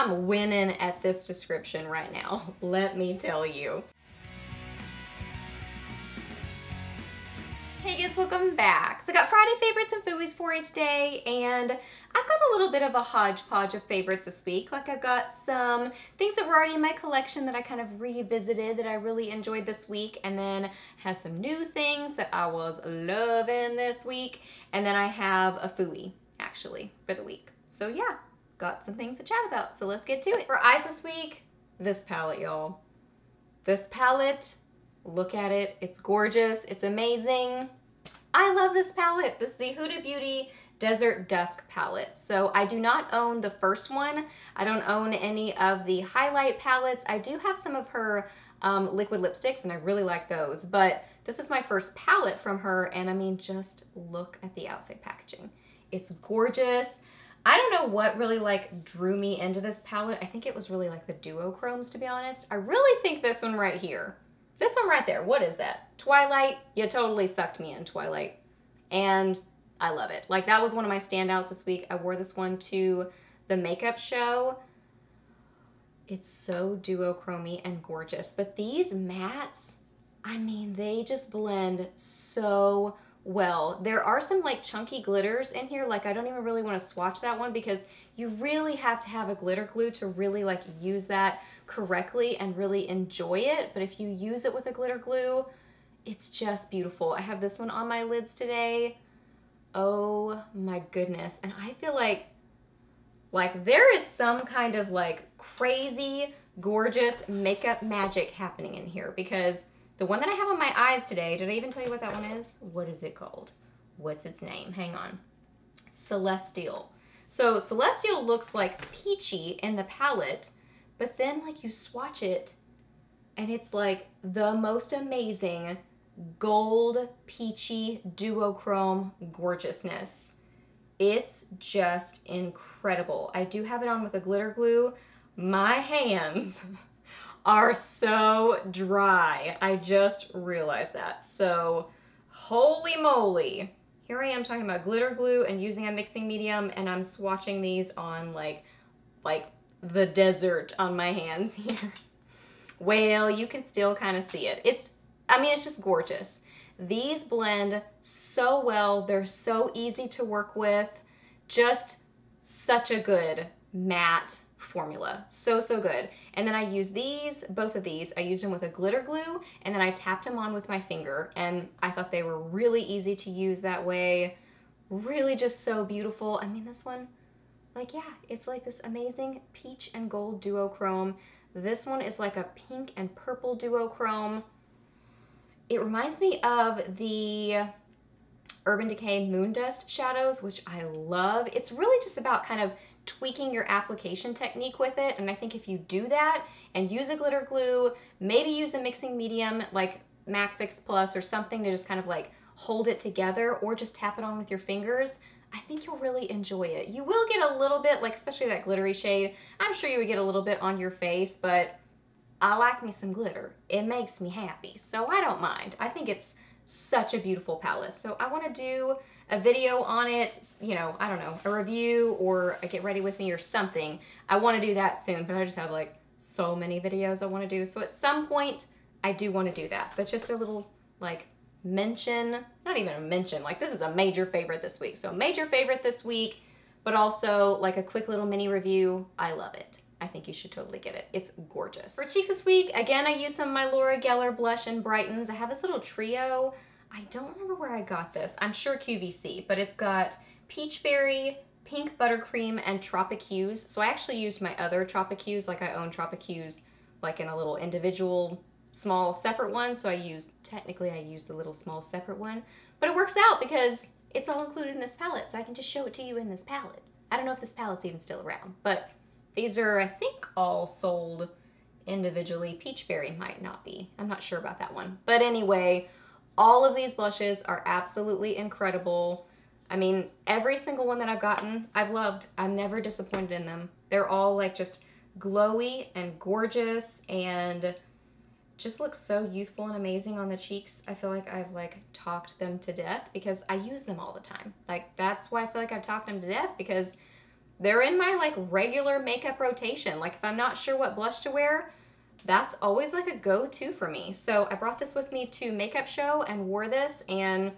I'm winning at this description right now, let me tell you. Hey guys, welcome back. So I got Friday favorites and Fooeys for you today, and I've got a little bit of a hodgepodge of favorites this week. Like I've got some things that were already in my collection that I kind of revisited that I really enjoyed this week, and then have some new things that I was loving this week, and then I have a Fooey actually for the week. So yeah, got some things to chat about, so let's get to it. For eyes this week, this palette, y'all. This palette, look at it, it's gorgeous, it's amazing. I love this palette. This is the Huda Beauty Desert Dusk palette. So I do not own the first one. I don't own any of the highlight palettes. I do have some of her liquid lipsticks, and I really like those, but this is my first palette from her, and I mean, just look at the outside packaging. It's gorgeous. I don't know what really like drew me into this palette. I think it was really like the duochromes, to be honest. I really think this one right here. This one right there, what is that? Twilight, you totally sucked me in, Twilight. And I love it. Like, that was one of my standouts this week. I wore this one to the makeup show. It's so duochromy and gorgeous. But these mattes, I mean, they just blend so well. There are some like chunky glitters in here. Like, I don't even really want to swatch that one because you really have to have a glitter glue to really like use that correctly and really enjoy it. But if you use it with a glitter glue, it's just beautiful. I have this one on my lids today. Oh my goodness. And I feel like there is some kind of like crazy, gorgeous makeup magic happening in here, because the one that I have on my eyes today, did I even tell you what that one is? What is it called? What's its name? Hang on. Celestial. So Celestial looks like peachy in the palette, but then like you swatch it and it's like the most amazing gold peachy duochrome gorgeousness. It's just incredible. I do have it on with a glitter glue. My hands are so dry. I just realized that. So holy moly. Here I am talking about glitter glue and using a mixing medium, and I'm swatching these on like the desert on my hands here. Well, you can still kind of see it. I mean, it's just gorgeous. These blend so well. They're so easy to work with. Just such a good matte formula. So, so good. And then I use these, both of these, I used them with a glitter glue, and then I tapped them on with my finger, and I thought they were really easy to use that way. Really just so beautiful. I mean, this one, like, yeah, it's like this amazing peach and gold duochrome. This one is like a pink and purple duochrome. It reminds me of the Urban Decay Moon Dust shadows, which I love. It's really just about kind of tweaking your application technique with it, and I think if you do that and use a glitter glue, maybe use a mixing medium like MAC Fix Plus or something to just kind of like hold it together, or just tap it on with your fingers, I think you'll really enjoy it. You will get a little bit, like especially that glittery shade, I'm sure you would get a little bit on your face, but I like me some glitter. It makes me happy, so I don't mind. I think it's such a beautiful palette. So I want to do a video on it, you know, I don't know, a review or a get ready with me or something. I want to do that soon, but I just have like so many videos I want to do. So at some point I do want to do that, but just a little like mention, not even a mention, like this is a major favorite this week. So major favorite this week, but also like a quick little mini review. I love it. I think you should totally get it. It's gorgeous. For cheeks this week, again, I used some of my Laura Geller Blush and Brightens. I have this little trio. I don't remember where I got this. I'm sure QVC, but it's got Peach Berry, Pink Buttercream, and Tropic Hues. So I actually used my other Tropic Hues, like I own Tropic Hues like in a little individual small separate one. So technically I used the little small separate one, but it works out because it's all included in this palette. So I can just show it to you in this palette. I don't know if this palette's even still around, but these are, I think, all sold individually. Peachberry might not be. I'm not sure about that one. But anyway, all of these blushes are absolutely incredible. I mean, every single one that I've gotten, I've loved. I'm never disappointed in them. They're all like just glowy and gorgeous and just look so youthful and amazing on the cheeks. I feel like I've like talked them to death because I use them all the time. Like, that's why I feel like I've talked them to death, because they're in my like regular makeup rotation. Like if I'm not sure what blush to wear, that's always like a go-to for me. So I brought this with me to makeup show and wore this, and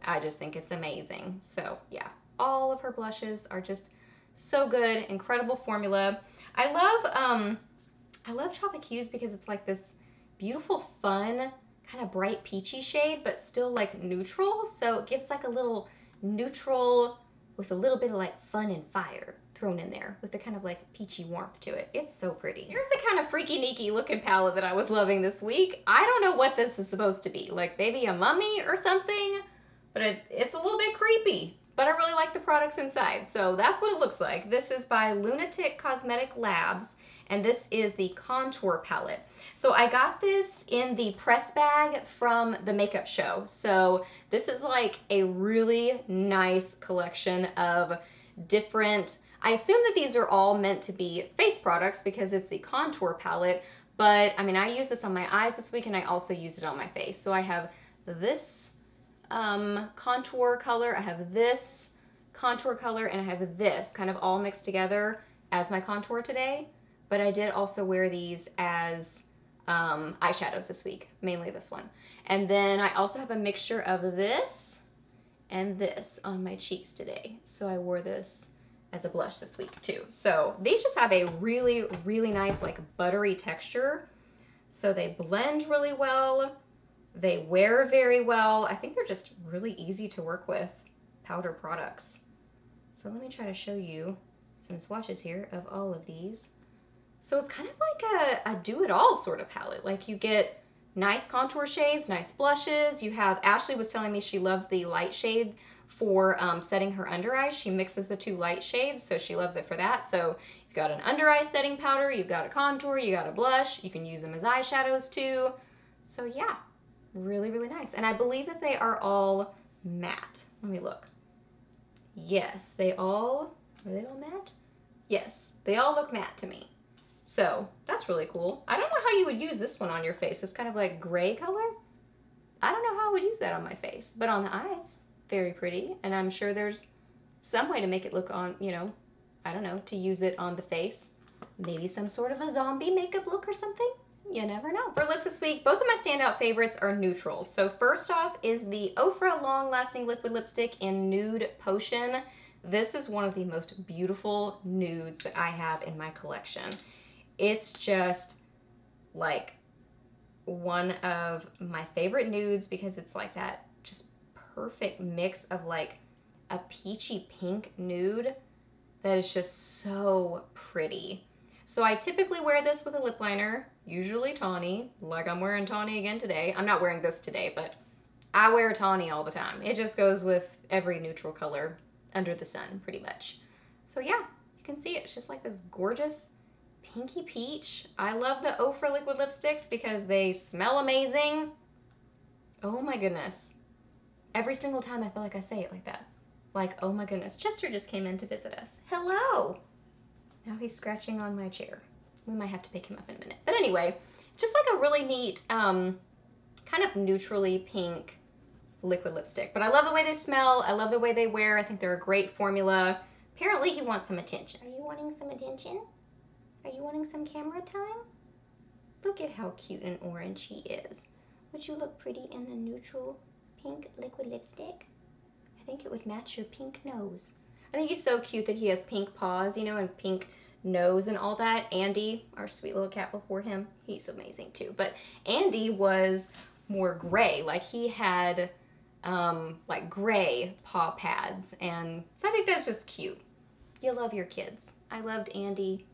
I just think it's amazing. So yeah, all of her blushes are just so good, incredible formula. I love Tropic Hues because it's like this beautiful, fun, kind of bright peachy shade, but still like neutral. So it gives like a little neutral with a little bit of like fun and fire thrown in there with the kind of like peachy warmth to it. It's so pretty. Here's the kind of freaky deaky looking palette that I was loving this week. I don't know what this is supposed to be, like maybe a mummy or something, but it's a little bit creepy. But I really like the products inside, so that's what it looks like. This is by Lunatic Cosmetic Labs, and this is the contour palette. So I got this in the press bag from the makeup show. So this is like a really nice collection of different, I assume that these are all meant to be face products because it's the contour palette, but I mean, I use this on my eyes this week and I also use it on my face. So I have this contour color, I have this contour color, and I have this kind of all mixed together as my contour today. But I did also wear these as eyeshadows this week, mainly this one. And then I also have a mixture of this and this on my cheeks today. So I wore this as a blush this week too. So these just have a really, really nice like buttery texture. So they blend really well. They wear very well. I think they're just really easy to work with powder products. So let me try to show you some swatches here of all of these. So it's kind of like a do-it-all sort of palette. Like you get nice contour shades, nice blushes. You have, Ashley was telling me she loves the light shade for setting her under eyes. She mixes the two light shades, so she loves it for that. So you've got an under eye setting powder, you've got a contour, you got a blush. You can use them as eyeshadows too. So yeah, really, really nice. And I believe that they are all matte. Let me look. Yes, are they all matte? Yes, they all look matte to me. So that's really cool. I don't know how you would use this one on your face. It's kind of like gray color. I don't know how I would use that on my face, but on the eyes, very pretty. And I'm sure there's some way to make it look on, you know, I don't know, to use it on the face. Maybe some sort of a zombie makeup look or something. You never know. For lips this week, both of my standout favorites are neutrals. So first off is the Ofra Long Lasting Liquid Lipstick in Nude Potion. This is one of the most beautiful nudes that I have in my collection. It's just like one of my favorite nudes because it's like that just perfect mix of like a peachy pink nude that is just so pretty. So I typically wear this with a lip liner, usually tawny, like I'm wearing tawny again today. I'm not wearing this today, but I wear tawny all the time. It just goes with every neutral color under the sun, pretty much. So yeah, you can see it. It's just like this gorgeous pinky peach. I love the Ofra liquid lipsticks because they smell amazing. Oh my goodness. Every single time I feel like I say it like that. Like, oh my goodness. Chester just came in to visit us. Hello. Now he's scratching on my chair. We might have to pick him up in a minute. But anyway, just like a really neat, kind of neutrally pink liquid lipstick. But I love the way they smell. I love the way they wear. I think they're a great formula. Apparently he wants some attention. Are you wanting some attention? Are you wanting some camera time? Look at how cute and orange he is. Would you look pretty in the neutral pink liquid lipstick? I think it would match your pink nose. I think he's so cute that he has pink paws, you know, and pink nose and all that. Andy, our sweet little cat before him, he's amazing too. But Andy was more gray, like he had like gray paw pads. And so I think that's just cute. You love your kids. I loved Andy.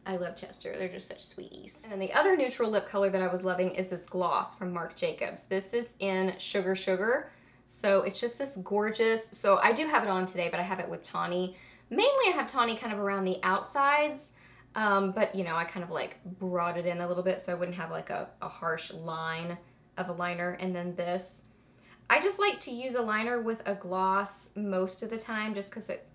I love Chester. They're just such sweeties. And then the other neutral lip color that I was loving is this gloss from Marc Jacobs. This is in Sugar Sugar. So it's just this gorgeous, so I do have it on today, but I have it with tawny. Mainly I have tawny kind of around the outsides, but you know, I kind of like brought it in a little bit so I wouldn't have like a harsh line of a liner. And then this, I just like to use a liner with a gloss most of the time just because it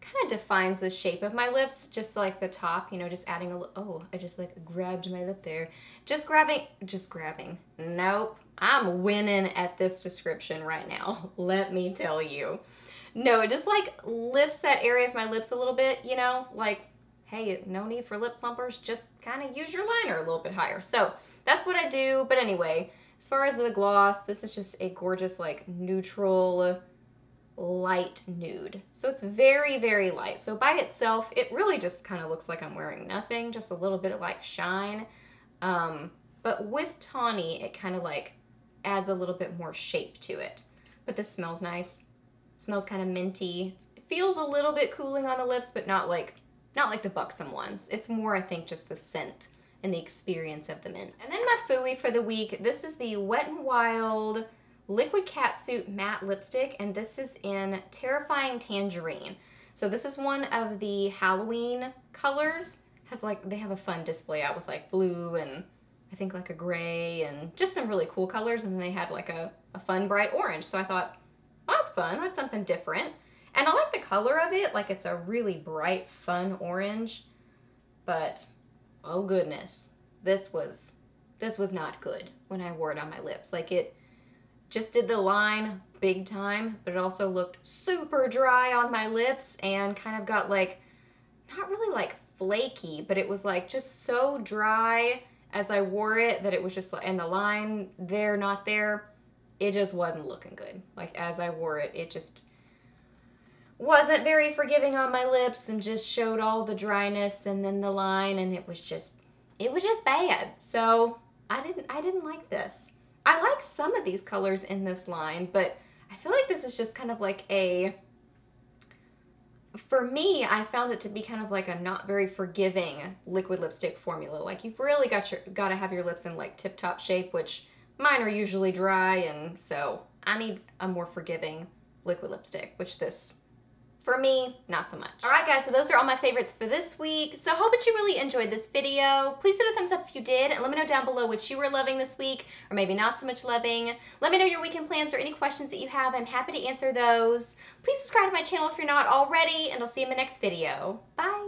kind of defines the shape of my lips, just like the top, you know, just adding a little, oh, I just like grabbed my lip there. Just grabbing. Nope, I'm winning at this description right now, let me tell you. No, it just like lifts that area of my lips a little bit, you know, like, hey, no need for lip plumpers, just kind of use your liner a little bit higher. So that's what I do. But anyway, as far as the gloss, this is just a gorgeous like neutral light nude. So it's very, very light. So by itself, it really just kind of looks like I'm wearing nothing, just a little bit of like shine. But with Tawny, it kind of like adds a little bit more shape to it. But this smells nice. Smells kind of minty. It feels a little bit cooling on the lips, but not like the Buxom ones. It's more, I think, just the scent and the experience of the mint. And then my Fooey for the week, this is the Wet n Wild Liquid Catsuit Matte Lipstick, and this is in Terrifying Tangerine. So this is one of the Halloween colors. Has like, they have a fun display out with like blue and I think like a gray and just some really cool colors, and then they had like a fun bright orange. So I thought, well, that's fun, that's something different. And I like the color of it, like it's a really bright, fun orange, but oh goodness, this was not good when I wore it on my lips. Like it just did the line big time, but it also looked super dry on my lips and kind of got like, not really like flaky, but it was like just so dry as I wore it that it was just like, and the line there, not there, it just wasn't looking good. Like as I wore it, it just wasn't very forgiving on my lips and just showed all the dryness and then the line, and it was just bad. So I didn't like this. I like some of these colors in this line, but I feel like this is just kind of like a, for me, I found it to be kind of like a not very forgiving liquid lipstick formula. Like you've really got to have your lips in like tip-top shape, which mine are usually dry, and so I need a more forgiving liquid lipstick, which this, for me, not so much. All right, guys, so those are all my favorites for this week. So I hope that you really enjoyed this video. Please hit a thumbs up if you did, and let me know down below what you were loving this week, or maybe not so much loving. Let me know your weekend plans or any questions that you have. I'm happy to answer those. Please subscribe to my channel if you're not already, and I'll see you in the next video. Bye.